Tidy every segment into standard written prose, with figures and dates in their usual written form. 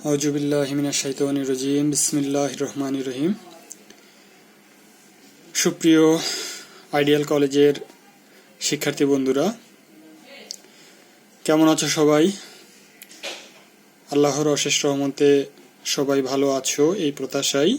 আউযুবিল্লাহি মিনাশ শাইতানির রাজিম বিসমিল্লাহির রহমানির রহিম। সুপ্রিয় আইডিয়াল কলেজের শিক্ষার্থী বন্ধুরা, কেমন আছো সবাই? আল্লাহর অশেষ রহমতে সবাই ভালো আছো এই প্রত্যাশাই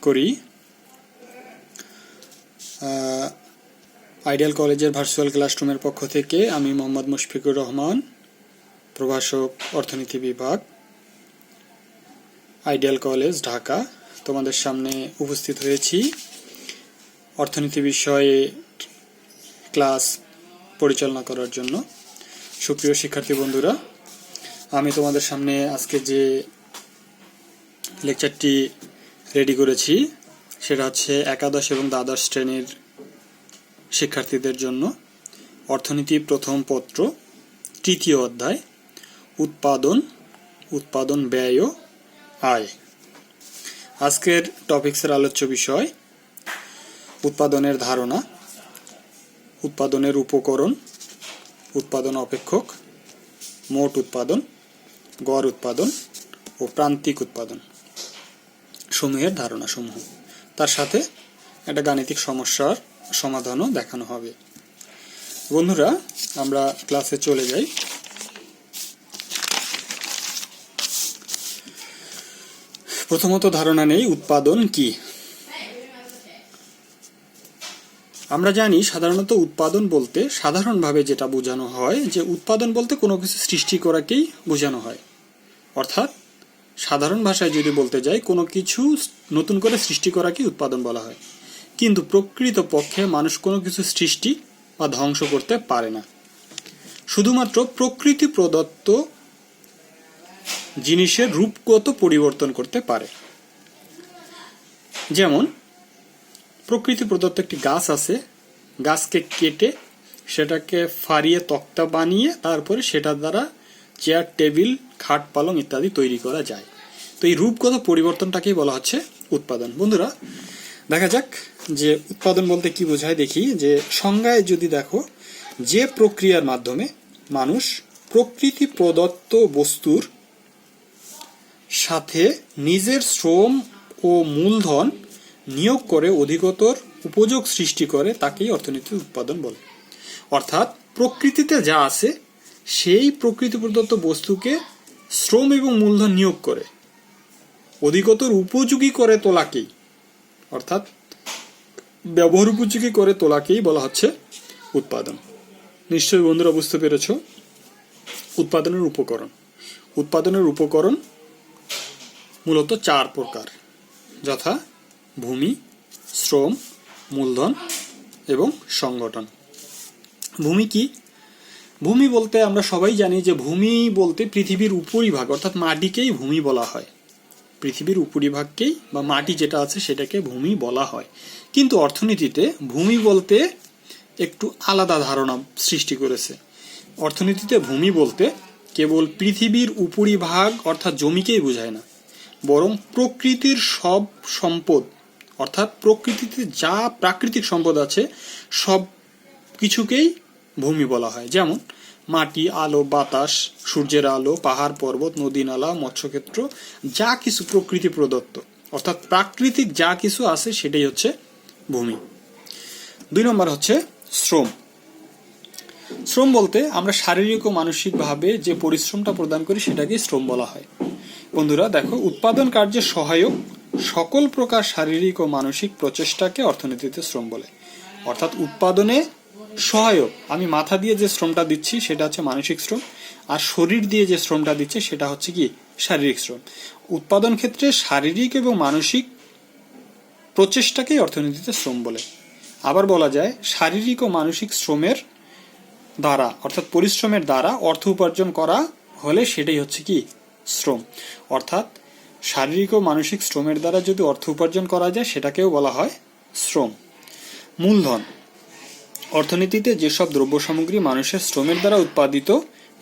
করি। আইডিয়াল কলেজের ভার্চুয়াল ক্লাসরুমের পক্ষ থেকে আমি মোহাম্মদ মুশফিকুর রহমান, প্রভাষক, অর্থনীতি বিভাগ, আইডিয়াল কলেজ, ঢাকা, তোমাদের সামনে উপস্থিত হয়েছি অর্থনীতি বিষয়ে ক্লাস পরিচালনা করার জন্য। সুপ্রিয় শিক্ষার্থী বন্ধুরা, আমি তোমাদের সামনে আজকে যে লেকচারটি রেডি করেছি সেটা হচ্ছে একাদশ এবং দ্বাদশ শ্রেণীর শিক্ষার্থীদের জন্য অর্থনীতি প্রথম পত্র, তৃতীয় অধ্যায়, উৎপাদন ব্যয় ও আয়। আজকের টপিক্সের আলোচ্য বিষয় উৎপাদনের ধারণা, উৎপাদনের উপকরণ, উৎপাদন অপেক্ষক, মোট উৎপাদন, গড় উৎপাদন ও প্রান্তিক উৎপাদন সমূহের ধারণা সমূহ। তার সাথে একটা গাণিতিক সমস্যার সমাধানও দেখানো হবে। বন্ধুরা, আমরা ক্লাসে চলে যাই। প্রথমত ধারণা নেই উৎপাদন কি। আমরা জানি সাধারণত উৎপাদন বলতে সাধারণভাবে যেটা বোঝানো হয় যে উৎপাদন বলতে কোনো কিছু সৃষ্টি করাকেই বোঝানো হয়। অর্থাৎ সাধারণ ভাষায় যদি বলতে যাই কোনো কিছু নতুন করে সৃষ্টি করাকেই উৎপাদন বলা হয়। কিন্তু প্রকৃতপক্ষে মানুষ কোনো কিছু সৃষ্টি বা ধ্বংস করতে পারে না। শুধুমাত্র প্রকৃতি প্রদত্ত জিনিসের রূপগত পরিবর্তন করতে পারে। যেমন প্রকৃতি প্রদত্ত একটি গাছ আছে, গাছকে কেটে সেটাকে ফাড়িয়ে তক্তা বানিয়ে তারপরে সেটার দ্বারা চেয়ার, টেবিল, খাট, পালং ইত্যাদি তৈরি করা যায়। তো এই রূপগত পরিবর্তনটাকেই বলা হচ্ছে উৎপাদন। বন্ধুরা, দেখা যাক যে উৎপাদন বলতে কি বোঝায়। দেখি যে সংজ্ঞায় যদি দেখো, যে প্রক্রিয়ার মাধ্যমে মানুষ প্রকৃতি প্রদত্ত বস্তুর সাথে নিজের শ্রম ও মূলধন নিয়োগ করে অধিকতর উপযোগ সৃষ্টি করে তাকেই অর্থনীতির উৎপাদন বলে। অর্থাৎ প্রকৃতিতে যা আছে সেই প্রকৃতি প্রদত্ত বস্তুকে শ্রম এবং মূলধন নিয়োগ করে অধিকতর উপযোগী করে তোলাকেই, অর্থাৎ ব্যবহার উপযোগী করে তোলাকেই বলা হচ্ছে উৎপাদন। নিশ্চয়ই বন্ধুরা বুঝতে পেরেছ। উৎপাদনের উপকরণ মূলত 4 প্রকার, যথা ভূমি, শ্রম, মূলধন এবং সংগঠন। ভূমি কি? ভূমি বলতে আমরা সবাই জানি যে ভূমি বলতে পৃথিবীর উপরিভাগ অর্থাৎ মাটিকেই ভূমি বলা হয়। পৃথিবীর উপরিভাগকেই বা মাটি যেটা আছে সেটাকে ভূমি বলা হয়। কিন্তু অর্থনীতিতে ভূমি বলতে একটু আলাদা ধারণা সৃষ্টি করেছে। অর্থনীতিতে ভূমি বলতে কেবল পৃথিবীর উপরিভাগ অর্থাৎ জমিকেই বোঝায় না, বরং প্রকৃতির সব সম্পদ অর্থাৎ প্রকৃতিতে যা প্রাকৃতিক সম্পদ আছে সব কিছুকেই ভূমি বলা হয়। যেমন মাটি, আলো, বাতাস, সূর্যের আলো, পাহাড়, পর্বত, নদী, নালা, মৎস্যক্ষেত্র, যা কিছু প্রকৃতি প্রদত্ত অর্থাৎ প্রাকৃতিক যা কিছু আছে সেটাই হচ্ছে ভূমি। 2 নম্বর হচ্ছে শ্রম। শ্রম বলতে আমরা শারীরিক ও মানসিকভাবে যে পরিশ্রমটা প্রদান করি সেটাকেই শ্রম বলা হয়। বন্ধুরা দেখো, উৎপাদন কার্যে সহায়ক সকল প্রকার শারীরিক ও মানসিক প্রচেষ্টাকে অর্থনীতিতে শ্রম বলে। অর্থাৎ উৎপাদনে সহায়ক, আমি মাথা দিয়ে যে শ্রমটা দিচ্ছি সেটা হচ্ছে মানসিক শ্রম, আর শরীর দিয়ে যে শ্রমটা দিচ্ছে সেটা হচ্ছে কি শারীরিক শ্রম। উৎপাদন ক্ষেত্রে শারীরিক এবং মানসিক প্রচেষ্টাকেই অর্থনীতিতে শ্রম বলে। আবার বলা যায় শারীরিক ও মানসিক শ্রমের দ্বারা অর্থাৎ পরিশ্রমের দ্বারা অর্থ উপার্জন করা হলে সেটাই হচ্ছে কি শ্রম। অর্থাৎ শারীরিক ও মানসিক শ্রমের দ্বারা যদি অর্থ উপার্জন করা যায় সেটাকেও বলা হয় শ্রম। মূলধন অর্থনীতিতে যেসব দ্রব্য সামগ্রী মানুষের শ্রমের দ্বারা উৎপাদিত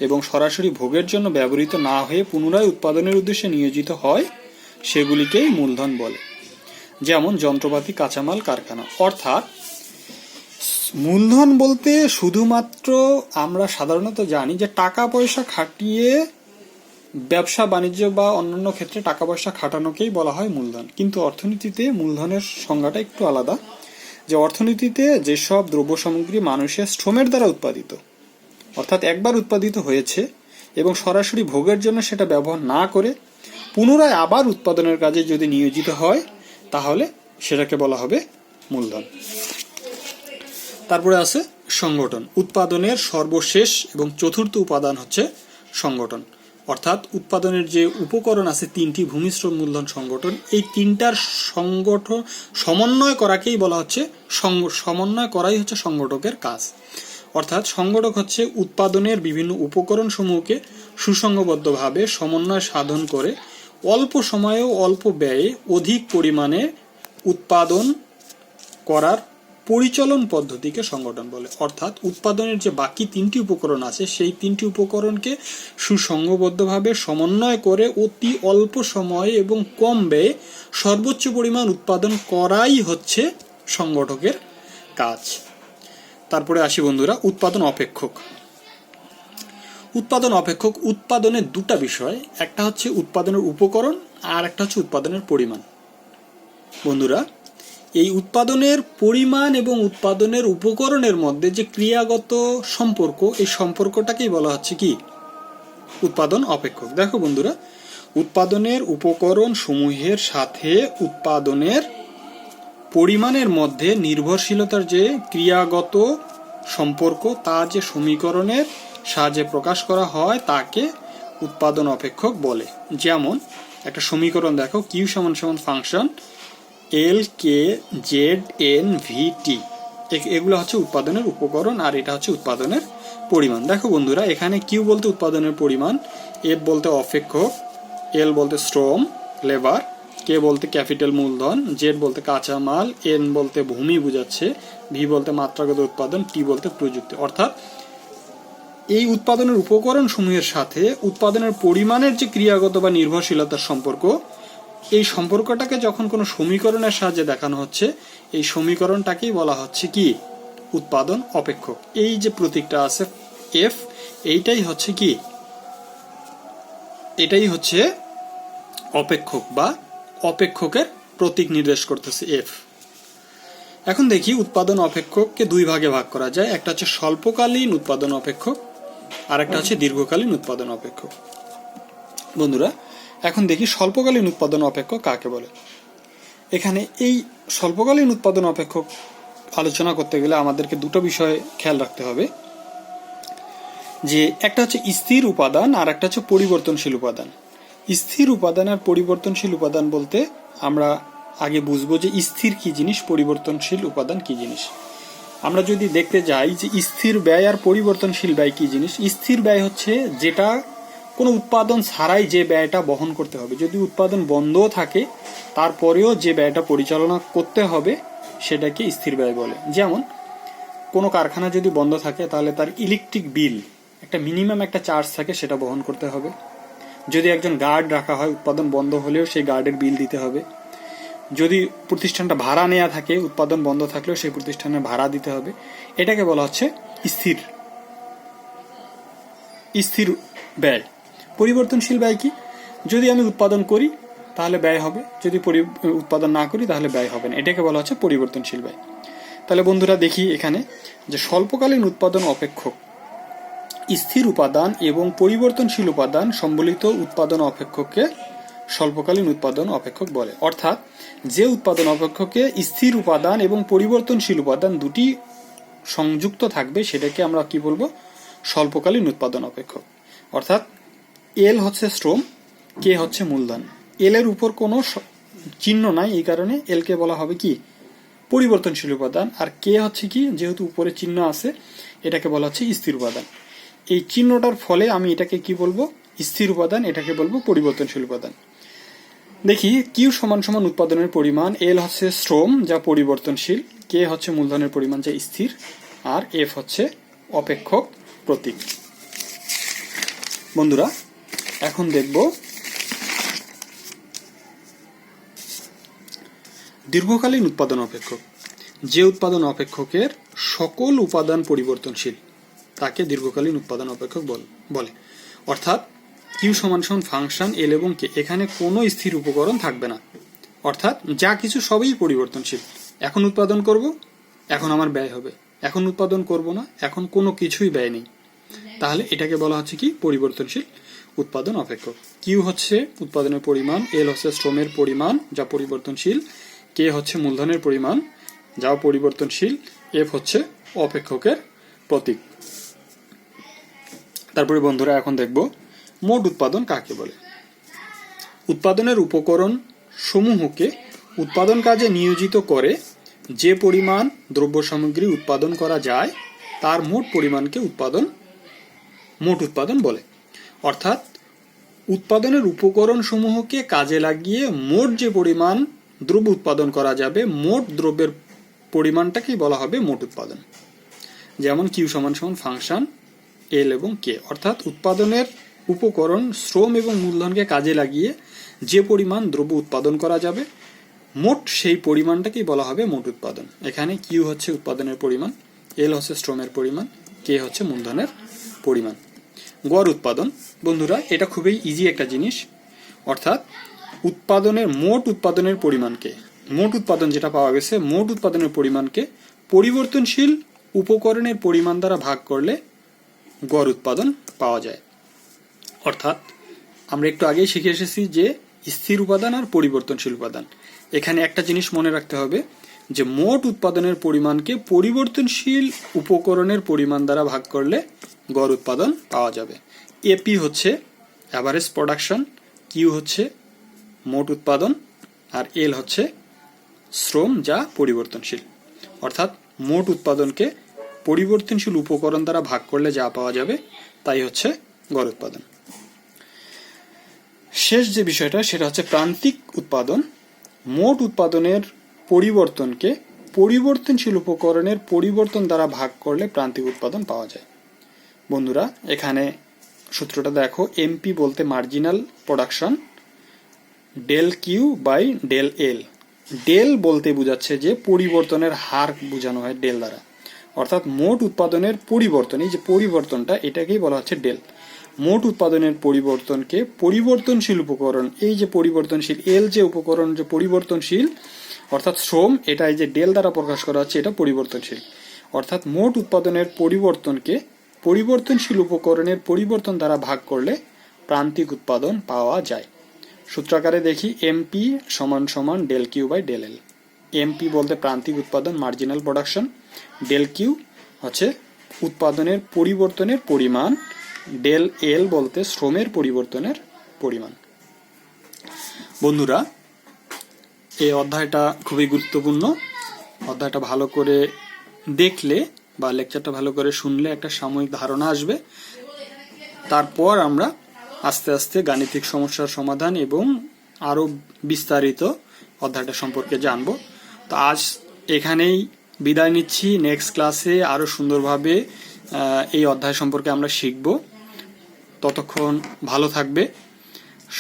এবং সরাসরি ভোগের জন্য ব্যবহৃত না হয়ে পুনরায় উৎপাদনের উদ্দেশ্যে নিয়োজিত হয় সেগুলিকেই মূলধন বলে। যেমন যন্ত্রপাতি, কাঁচামাল, কারখানা। অর্থাৎ মূলধন বলতে শুধুমাত্র আমরা সাধারণত জানি যে টাকা পয়সা খাটিয়ে ব্যবসা বাণিজ্য বা অন্যান্য ক্ষেত্রে টাকা পয়সা খাটানোকেই বলা হয় মূলধন। কিন্তু অর্থনীতিতে মূলধনের সংজ্ঞাটা একটু আলাদা, যে অর্থনীতিতে যেসব দ্রব্য সামগ্রী মানুষের শ্রমের দ্বারা উৎপাদিত, অর্থাৎ একবার উৎপাদিত হয়েছে এবং সরাসরি ভোগের জন্য সেটা ব্যবহার না করে পুনরায় আবার উৎপাদনের কাজে যদি নিয়োজিত হয় তাহলে সেটাকে বলা হবে মূলধন। তারপরে আছে সংগঠন। উৎপাদনের সর্বশেষ এবং চতুর্থ উপাদান হচ্ছে সংগঠন। অর্থাৎ উৎপাদনের যে উপকরণ আছে তিনটি, ভূমি, শ্রম, মূলধন, সংগঠন, এই তিনটার সংগঠন সমন্বয় করাকেই বলা হচ্ছে সমন্বয় করাই হচ্ছে সংগঠকের কাজ। অর্থাৎ সংগঠক হচ্ছে উৎপাদনের বিভিন্ন উপকরণ সমূহকে সুসংবদ্ধভাবে সমন্বয় সাধন করে অল্প সময়ে ও অল্প ব্যয়ে অধিক পরিমাণে উৎপাদন করার পরিচালন পদ্ধতিকে সংগঠন বলে। অর্থাৎ উৎপাদনের যে বাকি তিনটি উপকরণ আছে সেই তিনটি উপকরণকে সুসংবদ্ধভাবে সমন্বয় করে অতি অল্প সময়ে এবং কম ব্যয়ে সর্বোচ্চ পরিমাণ উৎপাদন করাই হচ্ছে সংগঠকের কাজ। তারপরে আসি বন্ধুরা উৎপাদন অপেক্ষক। উৎপাদন অপেক্ষক উৎপাদনের দুটা বিষয়, একটা হচ্ছে উৎপাদনের উপকরণ আর একটা হচ্ছে উৎপাদনের পরিমাণ। বন্ধুরা, এই উৎপাদনের পরিমাণ এবং উৎপাদনের উপকরণের মধ্যে যে ক্রিয়াগত সম্পর্ক, এই সম্পর্কটাকেই বলা হচ্ছে কি উৎপাদন অপেক্ষক। দেখো বন্ধুরা, উৎপাদনের উপকরণ সমূহের সাথে উৎপাদনের পরিমাণের মধ্যে নির্ভরশীলতার যে ক্রিয়াগত সম্পর্ক তা যে সমীকরণের সাহায্যে প্রকাশ করা হয় তাকে উৎপাদন অপেক্ষক বলে। যেমন একটা সমীকরণ দেখো, কিউ সমান সমান ফাংশন এল কে জেড এন ভি টি, এগুলো হচ্ছে উৎপাদনের উপকরণ আর এটা হচ্ছে উৎপাদনের পরিমাণ। দেখো বন্ধুরা, এখানে কিউ বলতে উৎপাদনের পরিমাণ, এফ বলতে অপেক্ষক, এল বলতে শ্রম লেবার, কে বলতে ক্যাপিটাল মূলধন, জেড বলতে কাঁচামাল, এন বলতে ভূমি বোঝাচ্ছে, ভি বলতে মাত্রাগত উৎপাদন, টি বলতে প্রযুক্তি। অর্থাৎ এই উৎপাদনের উপকরণ সমূহের সাথে উৎপাদনের পরিমাণের যে ক্রিয়াগত বা নির্ভরশীলতার সম্পর্ক, এই সম্পর্কটাকে যখন কোনো সমীকরণের সাহায্যে দেখানো হচ্ছে, এই সমীকরণটাকেই বলা হচ্ছে কি উৎপাদন অপেক্ষক। এই যে প্রতীকটা আছে এফ, এইটাই হচ্ছে কি, এটাই হচ্ছে অপেক্ষক বা অপেক্ষকের প্রতীক নির্দেশ করতেছে এফ। এখন দেখি উৎপাদন অপেক্ষককে দুই ভাগে ভাগ করা যায়, একটা হচ্ছে স্বল্পকালীন উৎপাদন অপেক্ষক আর একটা হচ্ছে দীর্ঘকালীন উৎপাদন অপেক্ষক। বন্ধুরা, এখন দেখি স্বল্পকালীন উৎপাদন অপেক্ষক কাকে বলে। এখানে এই স্বল্পকালীন উৎপাদন অপেক্ষক আলোচনা করতে গেলে আমাদেরকে দুটো বিষয় খেয়াল রাখতে হবে, যে একটা হচ্ছে স্থির উপাদান আর একটা হচ্ছে পরিবর্তনশীল উপাদান। স্থির উপাদান আর পরিবর্তনশীল উপাদান বলতে আমরা আগে বুঝবো যে স্থির কি জিনিস, পরিবর্তনশীল উপাদান কি জিনিস। আমরা যদি দেখতে যাই যে স্থির ব্যয় আর পরিবর্তনশীল ব্যয় কি জিনিস। স্থির ব্যয় হচ্ছে যেটা কোনো উৎপাদন ছাড়াই যে ব্যয়টা বহন করতে হবে, যদি উৎপাদন বন্ধও থাকে তারপরেও যে ব্যয়টা পরিচালনা করতে হবে সেটাকে স্থির ব্যয় বলে। যেমন কোনো কারখানা যদি বন্ধ থাকে তাহলে তার ইলেকট্রিক বিল একটা মিনিমাম একটা চার্জ থাকে, সেটা বহন করতে হবে। যদি একজন গার্ড রাখা হয়, উৎপাদন বন্ধ হলেও সেই গার্ডের বিল দিতে হবে। যদি প্রতিষ্ঠানটা ভাড়া নেওয়া থাকে, উৎপাদন বন্ধ থাকলেও সেই প্রতিষ্ঠানের ভাড়া দিতে হবে। এটাকে বলা হচ্ছে স্থির ব্যয়। পরিবর্তনশীল ব্যয় কি? যদি আমি উৎপাদন করি তাহলে ব্যয় হবে, যদি উৎপাদন না করি তাহলে ব্যয় হবে না, এটাকে বলা হচ্ছে পরিবর্তনশীল ব্যয়। তাহলে বন্ধুরা দেখি এখানে যে স্বল্পকালীন উৎপাদন অপেক্ষক স্থির উপাদান এবং পরিবর্তনশীল উপাদান সম্বলিত উৎপাদন অপেক্ষককে স্বল্পকালীন উৎপাদন অপেক্ষক বলে। অর্থাৎ যে উৎপাদন অপেক্ষকে স্থির উপাদান এবং পরিবর্তনশীল উপাদান দুটি সংযুক্ত থাকবে সেটাকে আমরা কি বলবো, স্বল্পকালীন উৎপাদন অপেক্ষক। অর্থাৎ এল হচ্ছে শ্রম, কে হচ্ছে মূলধন। এল এর উপর কোনো চিহ্ন নাই, এই কারণে এল কে বলা হবে কি পরিবর্তনশীল উপাদান, আর কে হচ্ছে কি, যেহেতু উপরে চিহ্ন আছে এটাকে বলা হচ্ছে স্থির উপাদান। এই চিহ্নটার ফলে আমি এটাকে কি বলবো, স্থির উপাদান, এটাকে বলবো পরিবর্তনশীল উপাদান। দেখি কিউ সমান সমান উৎপাদনের পরিমাণ, এল হচ্ছে শ্রম যা পরিবর্তনশীল, কে হচ্ছে মূলধনের পরিমাণ যা স্থির, আর এফ হচ্ছে অপেক্ষক প্রতীক। বন্ধুরা, এখন দেখব দীর্ঘকালীন উৎপাদন অপেক্ষক। যে উৎপাদন অপেক্ষকের সকল উপাদান পরিবর্তনশীল তাকে দীর্ঘকালীন উৎপাদন অপেক্ষক বলে। অর্থাৎ কিউ সমান সমান ফাংশন এল এবং কে, এখানে কোনো স্থির উপকরণ থাকবে না, অর্থাৎ যা কিছু সবই পরিবর্তনশীল। এখন উৎপাদন করব, এখন আমার ব্যয় হবে, এখন উৎপাদন করব না, এখন কোনো কিছুই ব্যয় নেই। তাহলে এটাকে বলা হচ্ছে কি পরিবর্তনশীল উৎপাদন অপেক্ষক। কিউ হচ্ছে উৎপাদনের পরিমাণ, এল হচ্ছে শ্রমের পরিমাণ যা পরিবর্তনশীল, কে হচ্ছে মূলধনের পরিমাণ যাও পরিবর্তনশীল, এফ হচ্ছে অপেক্ষকের প্রতীক। তারপরে বন্ধুরা এখন দেখব মোট উৎপাদন কাকে বলে। উৎপাদনের উপকরণ সমূহকে উৎপাদন কাজে নিয়োজিত করে যে পরিমাণ দ্রব্য সামগ্রী উৎপাদন করা যায় তার মোট পরিমাণকে মোট উৎপাদন বলে। অর্থাৎ উৎপাদনের উপকরণ সমূহকে কাজে লাগিয়ে মোট যে পরিমাণ দ্রব্য উৎপাদন করা যাবে, মোট দ্রব্যের পরিমাণটাকেই বলা হবে মোট উৎপাদন। যেমন কিউ সমান সমান ফাংশন এল এবং কে, অর্থাৎ উৎপাদনের উপকরণ শ্রম এবং মূলধনকে কাজে লাগিয়ে যে পরিমাণ দ্রব্য উৎপাদন করা যাবে মোট সেই পরিমাণটাকেই বলা হবে মোট উৎপাদন। এখানে কিউ হচ্ছে উৎপাদনের পরিমাণ, এল হচ্ছে শ্রমের পরিমাণ, কে হচ্ছে মূলধনের পরিমাণ। গড় উৎপাদন বন্ধুরা এটা খুবই ইজি একটা জিনিস, অর্থাৎ মোট উৎপাদনের পরিমাণকে, মোট উৎপাদন যেটা পাওয়া গেছে মোট উৎপাদনের পরিমাণকে পরিবর্তনশীল উপকরণের পরিমাণ দ্বারা ভাগ করলে গড় উৎপাদন পাওয়া যায়। অর্থাৎ আমরা একটু আগেই শিখে এসেছি যে স্থির উপাদান আর পরিবর্তনশীল উপাদান। এখানে একটা জিনিস মনে রাখতে হবে যে মোট উৎপাদনের পরিমাণকে পরিবর্তনশীল উপকরণের পরিমাণ দ্বারা ভাগ করলে গড় উৎপাদন পাওয়া যাবে। এপি হচ্ছে অ্যাভারেজ প্রোডাকশন, কিউ হচ্ছে মোট উৎপাদন, আর এল হচ্ছে শ্রম যা পরিবর্তনশীল। অর্থাৎ মোট উৎপাদনকে পরিবর্তনশীল উপকরণ দ্বারা ভাগ করলে যা পাওয়া যাবে তাই হচ্ছে গড় উৎপাদন। শেষ যে বিষয়টা সেটা হচ্ছে প্রান্তিক উৎপাদন। মোট উৎপাদনের পরিবর্তনকে পরিবর্তনশীল উপকরণের পরিবর্তন দ্বারা ভাগ করলে প্রান্তিক উৎপাদন পাওয়া যায়। বন্ধুরা এখানে সূত্রটা দেখো, এমপি বলতে marginal production, del Q by del L. Del বলতে বোঝাচ্ছে যে পরিবর্তনের হার বোঝানো হয় ডেল দ্বারা, অর্থাৎ মোট উৎপাদনের পরিবর্তন, এই যে পরিবর্তনটা এটাকেই বলা হচ্ছে ডেল। মোট উৎপাদনের পরিবর্তনকে পরিবর্তনশীল উপকরণ, এই যে পরিবর্তনশীল এল যে উপকরণ যে পরিবর্তনশীল অর্থাৎ শ্রম, এটা এই যে ডেল দ্বারা প্রকাশ করা হচ্ছে এটা পরিবর্তনশীল। অর্থাৎ মোট উৎপাদনের পরিবর্তনকে পরিবর্তনশীল উপকরণের পরিবর্তন দ্বারা ভাগ করলে প্রান্তিক উৎপাদন পাওয়া যায়। সূত্রাকারে দেখি, এমপি সমান সমান del Q by del L. MP বলতে প্রান্তিক উৎপাদন মার্জিনাল প্রোডাকশন, ডেল কিউ হচ্ছে উৎপাদনের পরিবর্তনের পরিমাণ, ডেল এল বলতে শ্রমের পরিবর্তনের পরিমাণ। বন্ধুরা এই অধ্যায়টা খুবই গুরুত্বপূর্ণ। অধ্যায়টা ভালো করে দেখলে বা লেকচারটা ভালো করে শুনলে একটা সাময়িক ধারণা আসবে। তারপর আমরা আস্তে আস্তে গাণিতিক সমস্যার সমাধান এবং আরো বিস্তারিত অধ্যায়টা সম্পর্কে জানবো। তো আজ এখানেই বিদায় নিচ্ছি। নেক্সট ক্লাসে আরো সুন্দরভাবে এই অধ্যায় সম্পর্কে আমরা শিখব। ততক্ষণ ভালো থাকবে।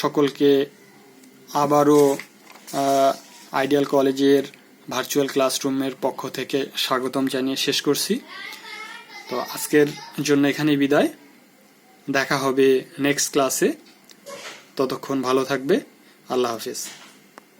সকলকে আবারও আইডিয়াল কলেজের ভার্চুয়াল ক্লাসরুমের পক্ষ থেকে স্বাগতম জানিয়ে শেষ করছি। তো আজকের জন্য এখানেই বিদায়, দেখা হবে নেক্সট ক্লাসে। ততক্ষণ ভালো থাকবে। আল্লাহ হাফেজ।